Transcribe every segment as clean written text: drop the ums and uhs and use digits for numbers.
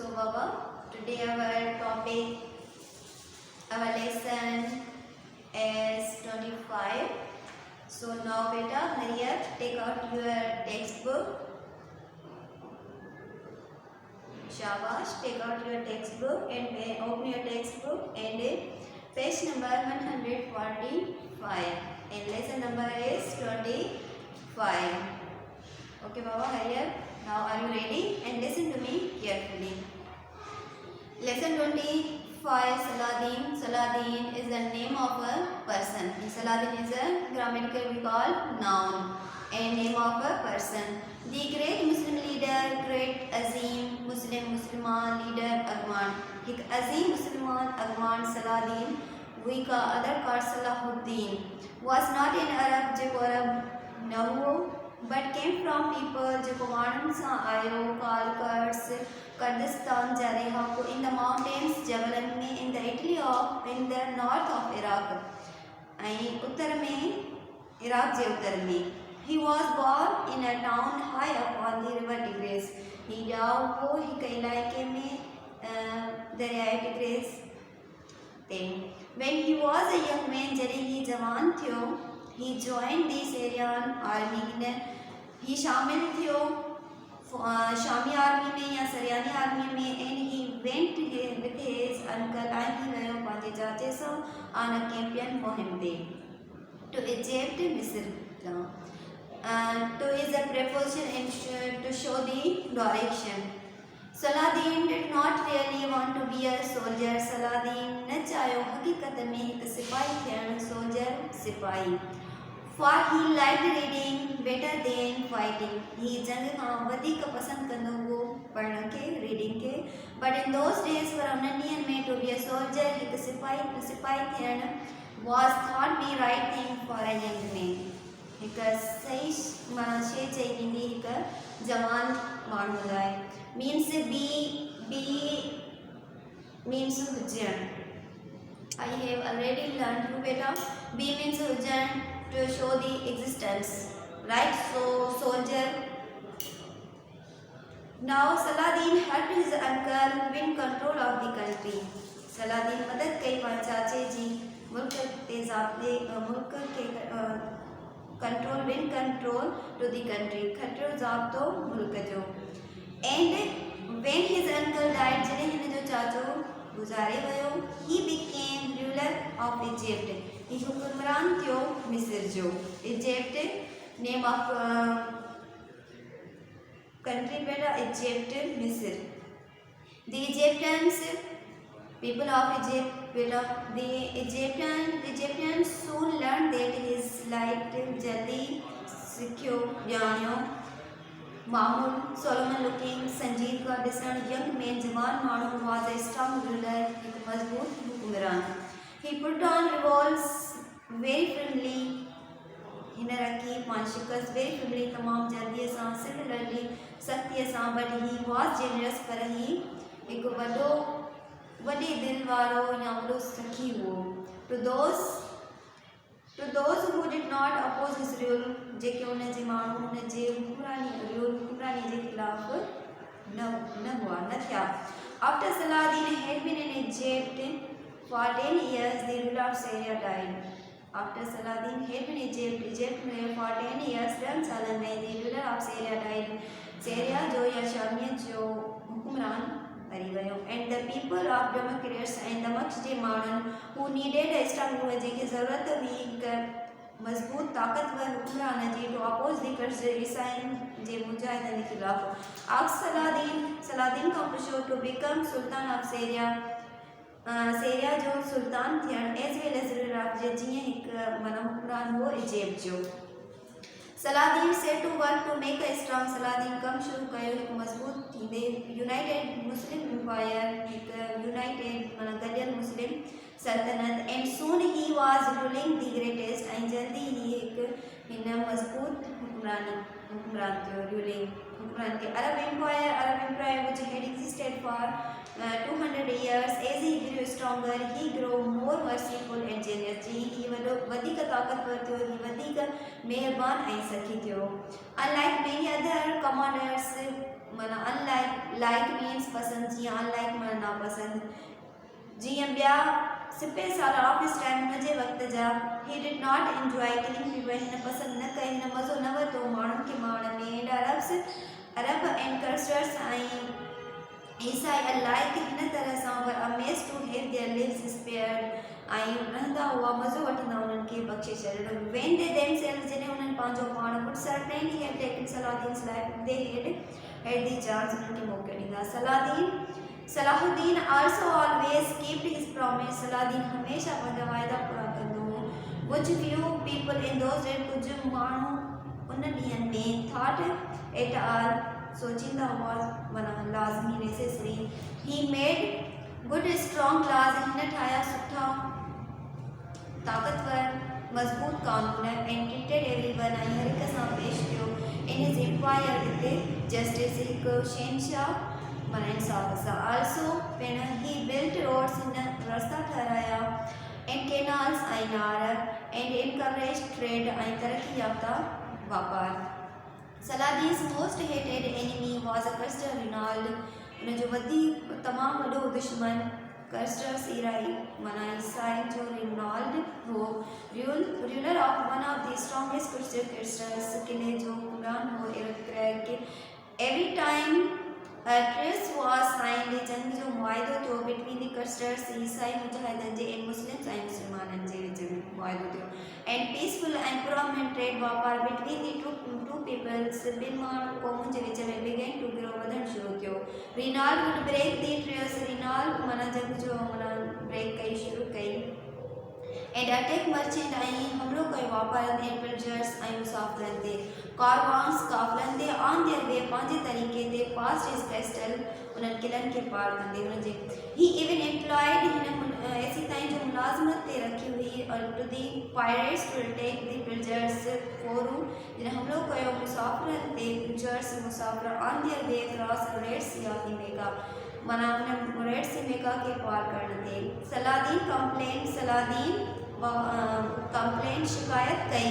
So Baba, today our topic, our lesson is 25. So now beta, hurry up, take out your textbook. Shabash, take out your textbook and open your textbook and page number 145 and lesson number is 25. Okay Baba, hurry up. Now are you ready? And listen to me carefully. Lesson 25, Saladin. Saladin is the name of a person. Saladin is a grammatical we call noun and name of a person. The great Muslim leader, great Azim Musliman leader Agman. Azim Musliman Agman Saladin, we call other called Salahuddin, was not an Arab जो अरब न हो, but came from people जो कुमारन सा आयो कालकट्स Kurdistan Jareha in the mountains Jabalan में in the Italy of in the north of Iraq ऐं उत्तर में Iraq जे उत्तर में. He was born in a town high up on the river Tigris. He died वो हिक इलाके में दरियाए टिग्रिस ते. When he was a young man जॾहिं ही जवान थियो, he joined the Syrian army. He शामिल थियो शामी आर्मी में या सरियानी आर्मी में and he went with his uncle ऐं ही वियो पंहिंजे चाचे सां on a campaign मुहिम ते to Egypt मिस्र. To is a preposition to show the direction. Saladin did not really want to be a soldier. Saladin न चाहियो हकीकत में हिकु सिपाही थियणु, soldier सिपाही. For he liked reading better than fighting. He जंग खां वधीक पसंद कंदो हो पढ़ण के, reading के. But in those days पर उन्हनि ॾींहनि में to be a soldier हिकु सिपाही थियणु was thought be right thing for a young man. हिकु सही शइ चई वेंदी हिकु जवान माण्हू लाइ. Means be means हुजणु. I have already learned you beta. Be means हुजणु to show the existence, right? So soldier. Now Saladin helped his uncle win control of the country. Saladin मदद कई पंहिंजे चाचे जी मुल्क ते ज़ाब्ते मुल्क के control win control to the country. खटरो ज़ाब्तो मुल्क जो. And when his uncle died, जॾहिं हिन जो चाचो गुज़ारे वियो, he became ruler of Egypt. ही हुक्मरान थियो मिस्र जो. Egypt name of country बेटा Egypt मिस्र. The Egyptians people of Egypt बेटा the Egyptians soon learned that his light जल्दी सिखियो ॼाणियो. मामूल Solomon looking संजीदगा ॾिसण young man जवान माण्हू was a strong ruler हिकु मज़बूत हुक्मरान. He put on revolts very firmly. हिन रखी पांच शिकस्त very firmly तमाम जल्दीअ सां similarly सख्तीअ सां. But he was generous पर ही हिकु वॾे दिल वारो या वॾो सखी हो. To those who did not oppose his rule, जेके उन जे माण्हू उन जे हुक्मरानी जे खिलाफ़ न हुआ न थिया. After Saladin had been in Egypt for 10 years, the ruler of Syria died. After Saladin had been in Egypt में for 10 years, 10 सालन में the ruler of Syria died. Syria जो या शामियत जो हुक्मरान मरी वियो. And the people of Damascus and दमश्क जे माण्हुनि who needed a strong ruler जेके ज़रूरत हुई हिकु मज़बूत ताक़तवर हुक्मरान जी to oppose the Kurds ईसाइनि जे मुजाहिदनि जे खिलाफ़. Asked Saladin खां पुछियो to become Sultan of Syria. Syria जो सुल्तान थियण as well as ruler of जीअं हिकु माना हुक्मरान हो इजिप्ट जो. Saladin set to work to make a strong. Saladin कम शुरू कयो हिकु मज़बूत थींदे United Muslim Empire हिकु United माना गॾियल मुस्लिम सल्तनत. And soon he was ruling the greatest ऐं जल्दी ही हिकु हिन मज़बूत हुक्मरान थियो ruling हुक्मरान के. Arab Empire which had existed for 200 years. As he grew stronger, he grew more merciful and generous. ही वधीक ताक़तवर थियो, ही वधीक मेहरबान ऐं सखी थियो. Unlike many other commanders, माना अनलाइक, लाइक मीन्स पसंद, जीअं अनलाइक माना नापसंद। जीअं ॿिया सिपे साल ऑफिस टाइम हुनजे वक़्त जा he did not enjoy killing people, हिन पसंदि न कई, हिन मज़ो न वरितो माण्हुनि खे मारण में। एंड अरब एंड कर्स्टर्स ऐं ईसाई अलाइक हिन तरह सां were amazed to have their lives spared, ऐं रहंदा हुआ मज़ो वठंदा उन्हनि खे बख़्शे छॾियो। वेन दे देमसेल्व्स, जॾहिं उन्हनि पंहिंजो पाण would certainly have taken Salahuddin's life, they had the chance, उन्हनि खे मौक़ो ॾींदा। Salahuddin also always kept his promise, Salahuddin हमेशा पंहिंजा वाइदा पूरा कंदो हो। कुझु few people in those days, कुझु माण्हू उन ॾींहनि में thought it all, सोचींदा हुआ माना लाज़मी necessary. he made good strong laws, हिन ठाहिया सुठा ताक़तवर मज़बूत कानून, and treated everyone, ऐं हर हिक सां पेश कयो। in his empire, हिते जस्टिस, हिकु शहंशाह माना इंसाफ़ सां। also पिण he built roads, हिन रस्ता ठाहिराया, and canals ऐं नार, and encouraged trade, ऐं तरक़ी याफ़्ता वापार। Salahuddin's most hated enemy was crusader Reynald, उनजो तमामु वॾो दुश्मन कर्स्टर्स ईराई माना ईसाई जो रिनाल्ड हो। Ruler of one of the strongest crusaders, किले जो हुक्मरान हो। Every time truce was signed, जंग जो मुआहिदो थियो बिटवीन द कर्स्टर्स, ईसाई मुजाहिदनि जे एंड मुस्लिम्स ऐं मुस्लमाननि जे विच में मुआहिदो थियो। And peaceful and prominent trade वापार बिटवीन द टू पीपल्स, ॿिनि माण्हुनि क़ौमुनि जे विच में बिगेन टू ग्रो, वधणु शुरू थियो। Reynald would break the truce, Reynald माना जंग जो माना ब्रेक कई, शुरू कई। एंड अटैक मर्चेंट, ऐं हमलो कयो वापारनि ऐं पिलजर्स ऐं मुसाफ़िरनि ते। कारवान्स काफ़िलनि ते ऑन देयर वे, पंहिंजे तरीक़े ते पास्ट हिज कैस्टल, उन्हनि किलनि खे पार कंदे हुनजे। ही इवन एम्प्लॉयड, हिन ऐसी ताईं जो मुलाज़मत ते रखी हुई to the pirates to take the pilgrims, फोरू जिन हमलो कयो मुसाफ़िरनि ते, पिलजर्स मुसाफ़िर on their way cross Red Sea of the Mecca, माना हुन रेड सी मेका खे पार करण ते। सलाहुद्दीन कंप्लेन, सलाहुद्दीन कंप्लेन शिकायत कई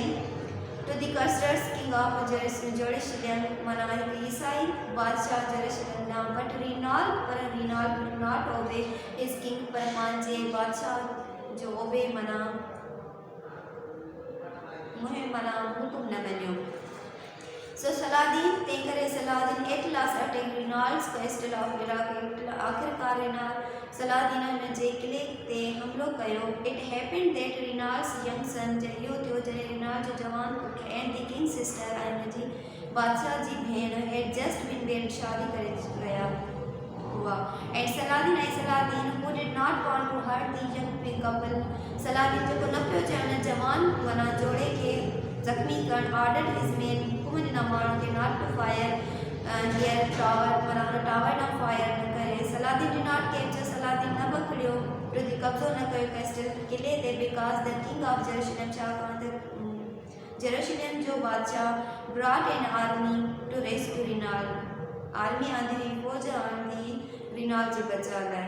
to the crusaders king of Jerusalem, माना हिकु ईसाई बादशाह जेरूसलम ना, बट रिनाल्ड, पर Reynald did not obey his king, पर पंहिंजे बादशाह जो ओबे माना मुहिम माना हुकुम न मञियो। सो सलाहुद्दीन, तंहिं करे Salahuddin at last attack Reynald's castle of Iraq, आख़िरकार सलाहुद्दीन हुन जे किले ते हमलो कयो। It happened that Reynald's young son, इहो थियो जॾहिं रिनाल्ड जो जवान पुटु एंड दी किंग सिस्टर ऐं हुनजी बादशाह जी भेण हैड जस्ट बीन मैरिड, शादी करे रहिया हुआ। And Salahuddin who did not want to hurt the young couple, Salahuddin जेको न पियो चाहे हुन जवान माना जोड़े खे ज़ख़्मी करणु, ऑर्डर हिज मेन, हुकुम ॾिना माण्हुनि खे not to fire their tower, माना हुन टावर न फायर न करे। Salahuddin did not capture, Salahuddin न पकड़ियो, टू दी कब्ज़ो न कयो कैस्टल किले ते, because the king of Jerusalem, छाकाणि त जेरूसलम जो बादशाह brought an army to rescue Reynald, army आंदी हुई, फौज आंदी रिनाल्ड जे बचाव लाइ।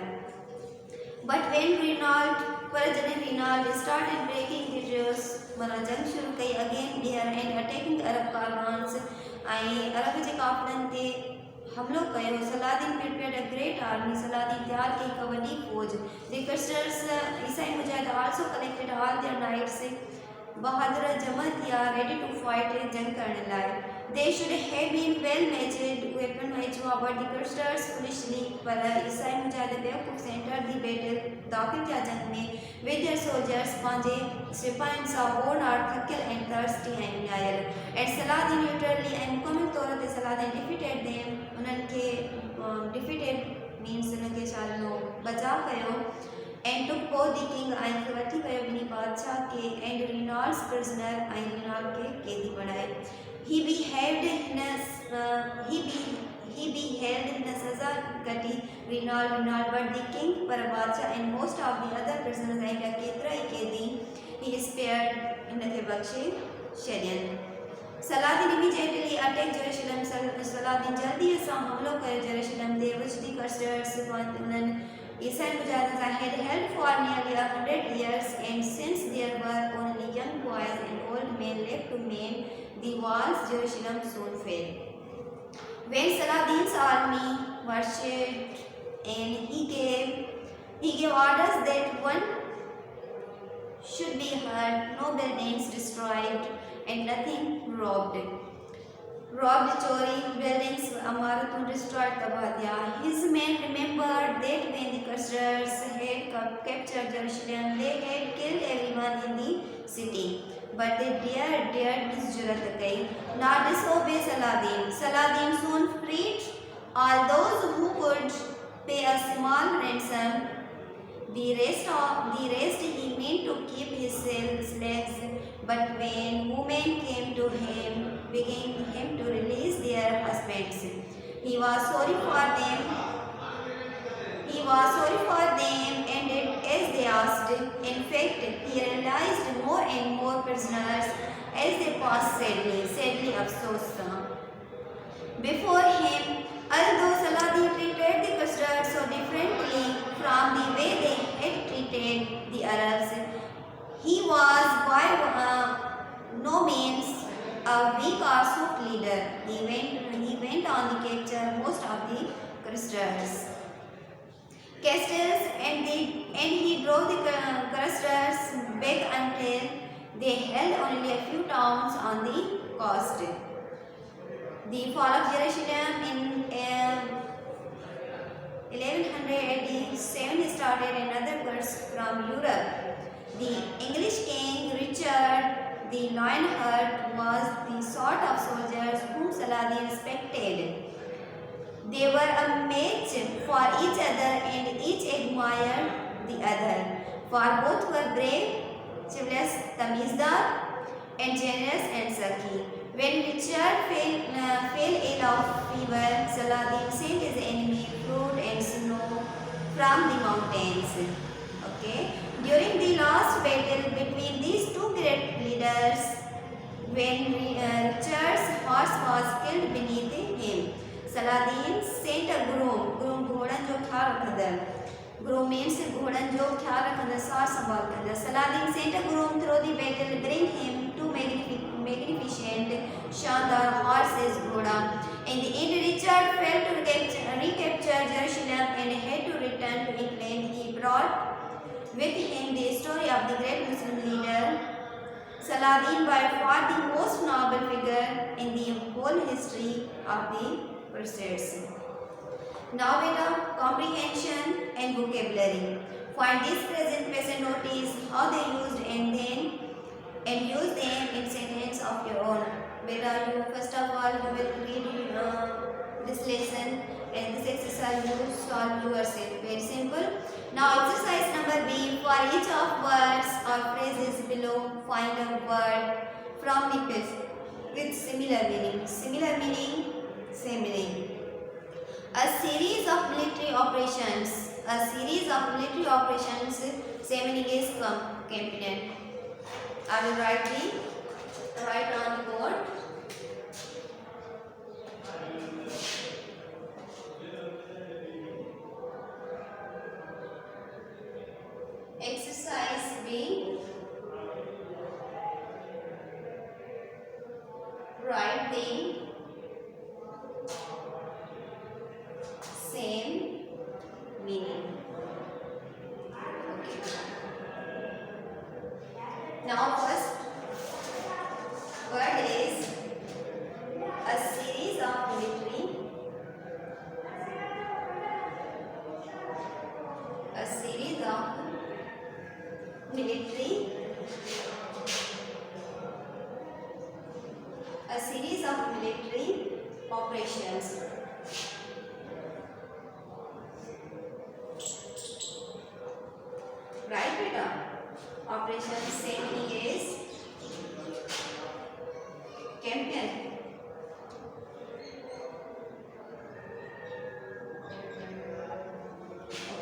बट वेन रिनाल्ड, पर जॾहिं Reynald started breaking the truce, माना जंग शुरू कई अगेन ॿीहर, एंड अटैकिंग अरब कारवान्स, ऐं अरब जे काफ़िलनि ते हमलो कयो। Salahuddin prepared a great army, Salahuddin तैयार कई हिकु वॾी फौज। द कर्स्टर्स, ईसाई मुजाहिद also collected all their knights, बहादुर जमा थिया रेडी टू फाइट, जंग करण लाइ। They should have been well matched weapon match हुआ, बट द कर्स्टर्स फुलिशली, पर ईसाई मुजाहिद बेवकूफ़ एंटर दी बैटल, दाख़िल थिया जंग में, विद देयर सोल्जर्स, पंहिंजे सिपाहियुनि सां, बोर्न आर थकियल ऐं थर्स्टी ऐं विञायल। एंड सलाहुद्दीन यूटरली, ऐं मुकमिल तौर ते सलाहुद्दीन डिफीटेड देम, उन्हनि खे डिफीटेड मीन्स उनखे छा ॾिनो, बचाव कयो। And took both the king, ऐं वठी वियो ॿिन्ही बादशाह खे, एंड रिनाल्ड्स प्रिज़नर, ऐं रिनाल्ड खे कैदी बणाए। ही बी हेल्ड हिन सज़ा कटी रिनाल्ड, बट दी किंग, पर बादशाह, and most of the other prisoners, ऐं ॿिया केतिरा ई कैदी, ही स्पेयर्ड, हिन खे बख़्शे छॾियनि। Salahuddin immediately attack Jerusalem, Salahuddin जल्दीअ सां हमलो कयो जेरूसलम ते, विच दी कर्स्टर्स, उन्हनि ईसाई मुजाहिदनि सां had held for nearly 100 years, and since there were only young boys and old men left to man the walls, Jerusalem soon fell. When Saladin's army marched and he gave orders that one should be hurt, no buildings destroyed, and nothing robbed. Robbed चोरी buildings इमारतों destroyed तबाह दिया. His men remembered that when the Crusaders had captured Jerusalem, they had killed everyone in the city. But they dared this जुर्रत कई, not disobey Saladin. Saladin soon freed all those who could pay a small ransom. The rest he meant to keep his slaves, but when women came to him, begging him to release their husbands, he was sorry for them. And did as they asked. In fact, he realized more and more prisoners as they passed sadly afsoos. Before him, although Saladin treated the Crusaders so differently from the way they had treated the Arabs, he was by no means a weak or soft leader. He went on to capture most of the Crusaders castles and he drove the Crusaders back until they held only a few towns on the coast. The fall of Jerusalem in 1187 started another curse from Europe. The English king Richard the Lionheart was the sort of soldiers whom Saladin respected. They were a match for each other and each admired the other, for both were brave, chivalrous, tamizdar, and generous and sucky. When Richard fell ill of fever, Saladin sent his enemy fruit and snow from the mountains. Okay. During the last battle between these two great leaders, when Richard's horse was killed beneath him, Saladin sent a groom घोड़न जो ख्याल रखंदा. Groom means घोड़न जो ख्याल रखंदा, सार संभाल कंदा. Saladin sent a groom through the battle, bring him two magnificent शानदार horses घोड़ा. In the end, Richard failed to recapture Jerusalem and had to return to England. He brought with him the story of the great Muslim leader Saladin, by far the most noble figure in the whole history of the Crusades. Now beta, comprehension and vocabulary. Find these present notice how they used and use them in sentence of your own. Beta, you first of all you will read this lesson and this exercise you solve yourself. Very simple. Now exercise number B. For each of words or phrases below, find a word from the page with similar meaning. Similar meaning, same meaning. A series of military operations. A series of military operations. Same meaning is campaign. I will write on the board. Exercise B. Write the same meaning. Okay. Now first word is a series of military. A series of military. A series of military operations. Right, beta? Operation same meaning is campaign.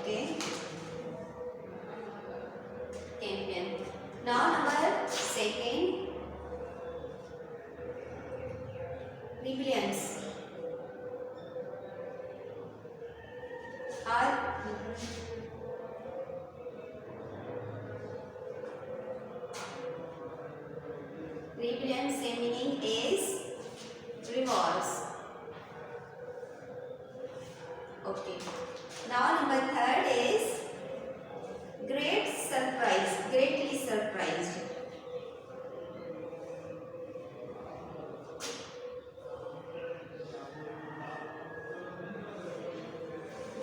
Okay. Campaign. Now number second, rebellions. Rebellion same meaning is revolts.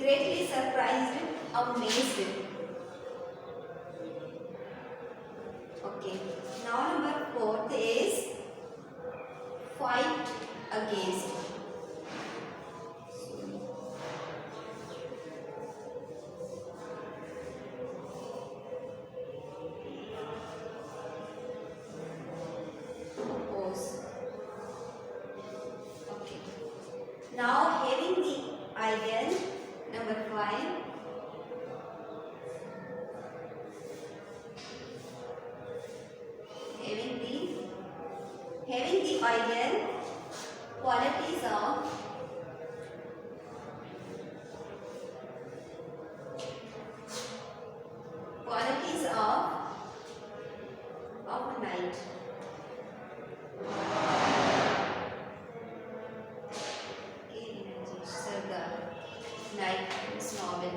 greatly surprised, amazed. Okay. Now number fourth is fight against. Oppose. Okay. Now having the ideal, number 5. Having the ideal qualities of a knight. Knight is novel.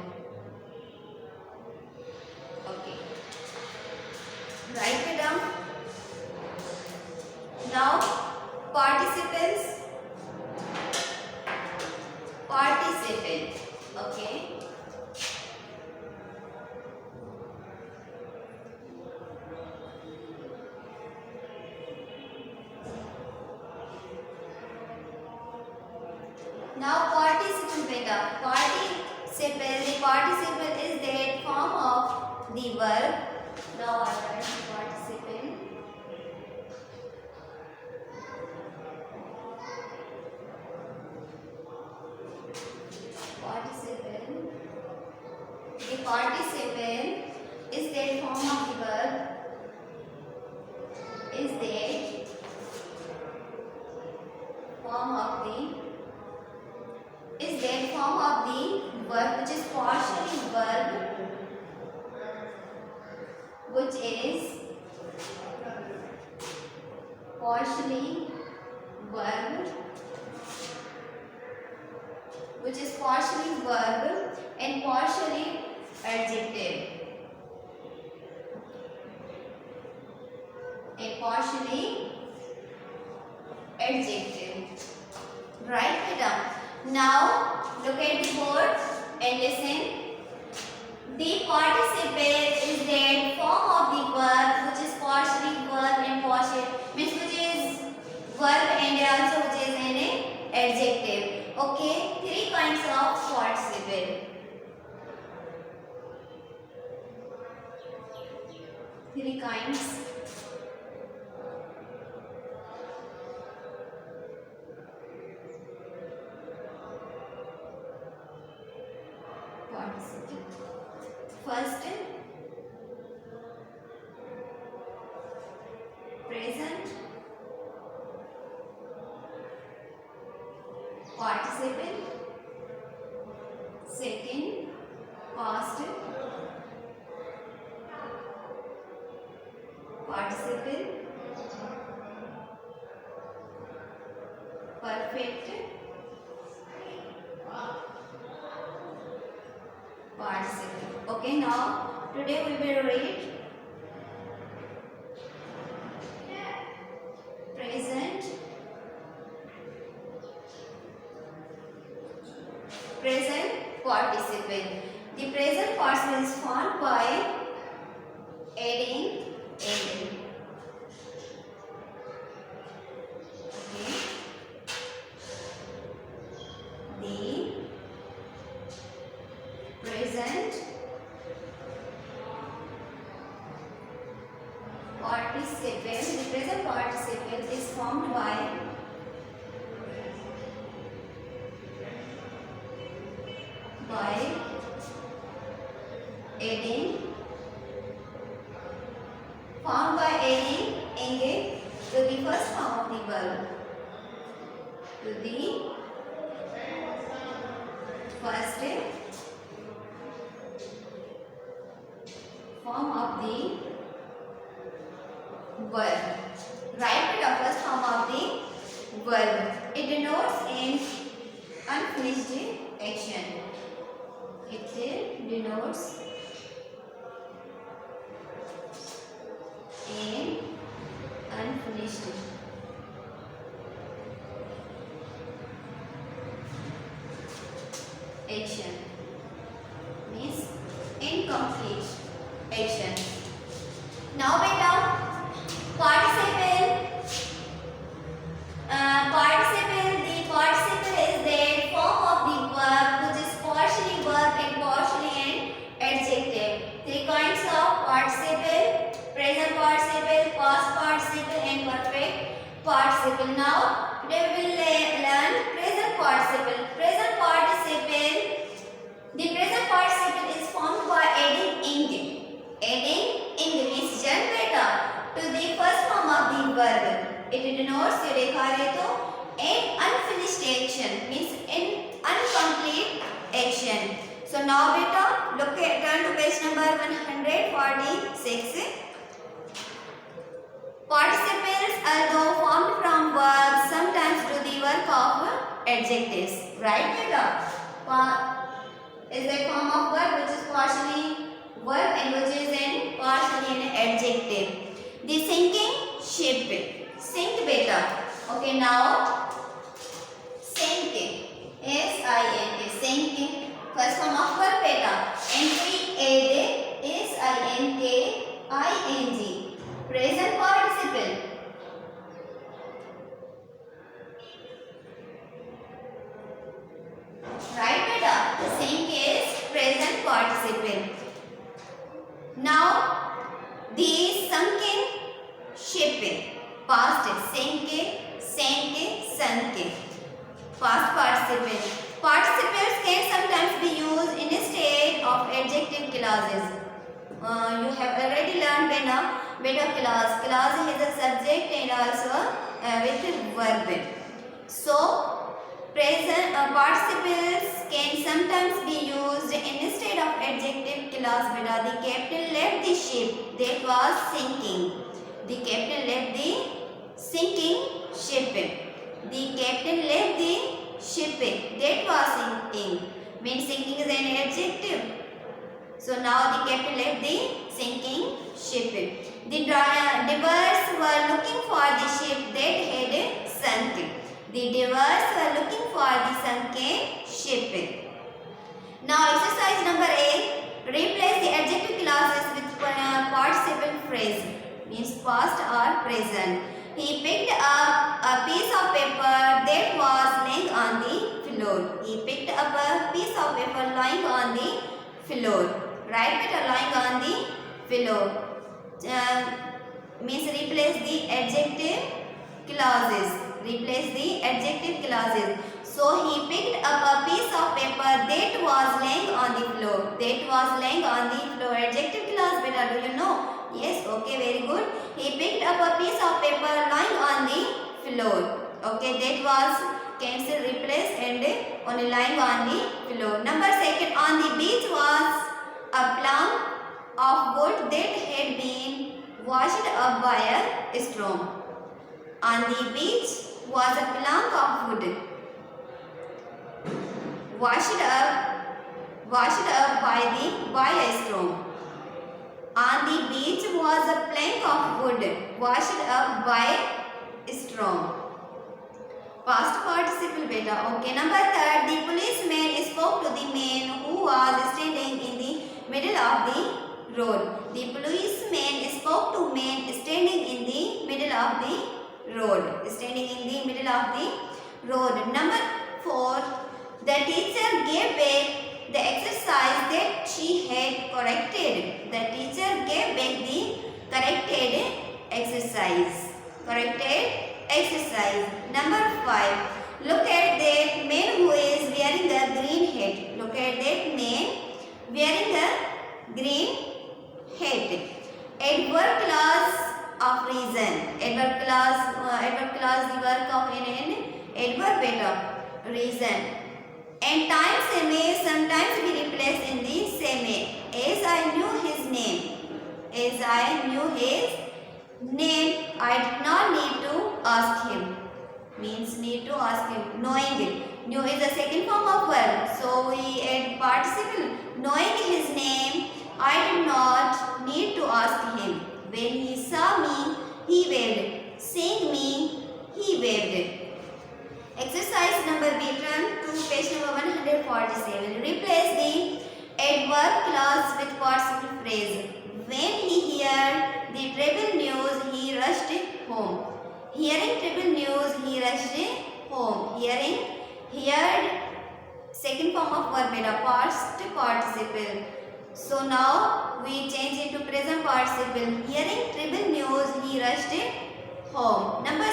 Okay. Write it down. Now participants. Participant. Okay. Now participle beta. Participle. The participle is that form of the verb. Now I write participle. Participle. The participle is that form of the verb. Is that form of the verb which is partially verb, which is partially verb and partially adjective. Write it down. Now look at the board and listen. The participle is that form of the verb which is partially verb and partial, means which is verb and also which is an adjective. Okay, 3 kinds of participle. 3 kinds. First, present participle. Second, past participle. Perfect participle. Okay, now today we will read present participle. The present participle is found by adding ending. Okay. The present participle is formed by adding ing to the first form of the verb. To the first form of the verb. Write the first form of the verb. It denotes an unfinished action. It denotes an unfinished action. now beta turn to page number 146. Participles although formed from verbs sometimes do the work of adjectives. Right beta? Is a form of verb which is partially verb and which is partially an adjective. The sinking ship. Sink beta. Okay, now sink. S-I-N-K. Sink. First form of verb beta. S-I-N-K-I-N-G. Present participle. Right beta? Sink is present participle. Now the sunken ship. Past sank, sank, sunk. Past participle. Participles can sometimes be used instead of adjective clauses. You have already learned beta clause. Clause is a subject and also with verb. So participles can sometimes be used instead of adjective clause beta. The captain left the ship that was sinking. The captain left the sinking ship. The captain left the ship that was sinking. Means sinking is an adjective. So now the captain left the sinking ship. The divers were looking for the ship that had sunk. The divers were looking for the sunken ship. Now exercise number 8. Replace the adjective clauses with participle phrase. Means past or present. He picked up a piece of paper that was lying on the floor. He picked up a piece of paper lying on the floor. Right beta? Lying on the floor. Means replace the adjective clauses. Replace the adjective clauses. So he picked up a piece of paper that was lying on the floor. That was lying on the floor. Adjective clause beta, do you know? Yes, okay, very good. He picked up a piece of paper lying on the floor. Okay, that was cancel, replace and only lying on the floor. Number 2, on the beach was a plank of wood that had been washed up by a storm. On the beach was a plank of wood washed up by a storm. On the beach was a plank of wood washed up by a storm. Past participle beta. Okay, number 3, the policeman spoke to the man who was standing in the middle of the road. The policeman spoke to man standing in the middle of the road. Standing in the middle of the road. Number 4, the teacher gave back the exercise that she had corrected. The teacher gave back the corrected exercise. Corrected exercise. Number 5, look at that man who is wearing a green hat. Look at that man wearing a green hat. Adverb clause of reason. Adverb clause the work of an adverb beta. Reason. And times may sometimes be replaced in the same way. As I knew his name. As I knew his name, I did not need to ask him. Means need to ask him. Knowing. Knew is the second form of verb. So we add participle. Knowing his name, I did not need to ask him. When he saw me, he waved. Seeing me, he waved. Exercise number B, turn to page number 147. Replace the adverb clause with participle phrase. When he heard the terrible news, he rushed home. Hearing terrible news, he rushed home. Heard, second form of verb beta, past participle. So now we change it to present participle. Hearing terrible news, he rushed home. Number 2,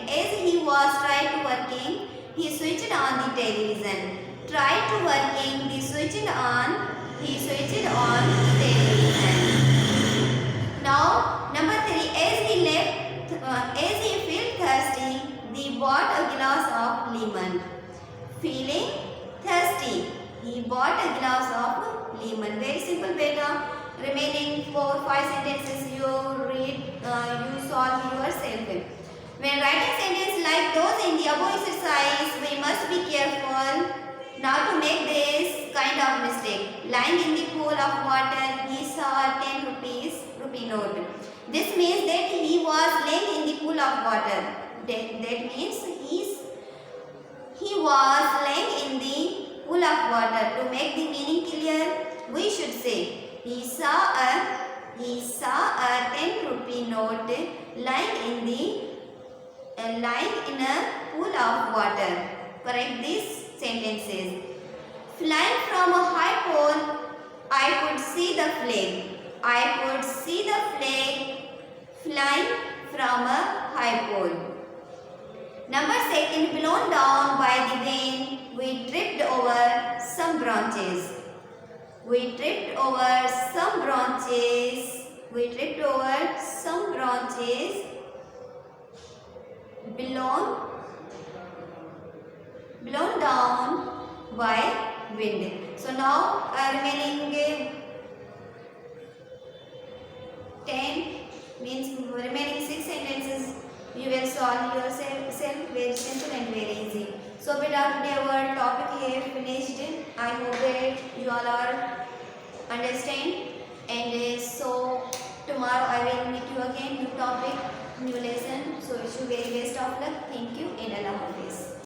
as he was trying to working, he switched on the television. Tried to working, he switched on television. Now number 3, as he felt thirsty, he bought a glass of lemon. Feeling thirsty, He bought a glass of lemon. Very simple beta. Remaining 4-5 sentences you read, you solve yourself. When writing sentences like those in the above exercise, we must be careful not to make this kind of mistake. Lying in the pool of water, he saw a 10 rupee note. This means that he was laying in the pool of water. That means he was laying in the pool of water. To make the meaning clear, we should say he saw a 10 rupee note lying in a pool of water. Correct these sentences. Flying from a high pole, I could see the flag. I could see the flag flying from a high pole. Number second, blown down by the wind, we tripped over some branches. We tripped over some branches. We tripped over some branches. Blown down by wind. So now remaining 10 means remaining 6 sentences you will solve yourself very simple and very easy. So beta, today our topic here finished. I hope that you all are understand, and so tomorrow I will meet you again, new topic, new lesson. So wish you very best of luck. Thank you and Allah Hafiz.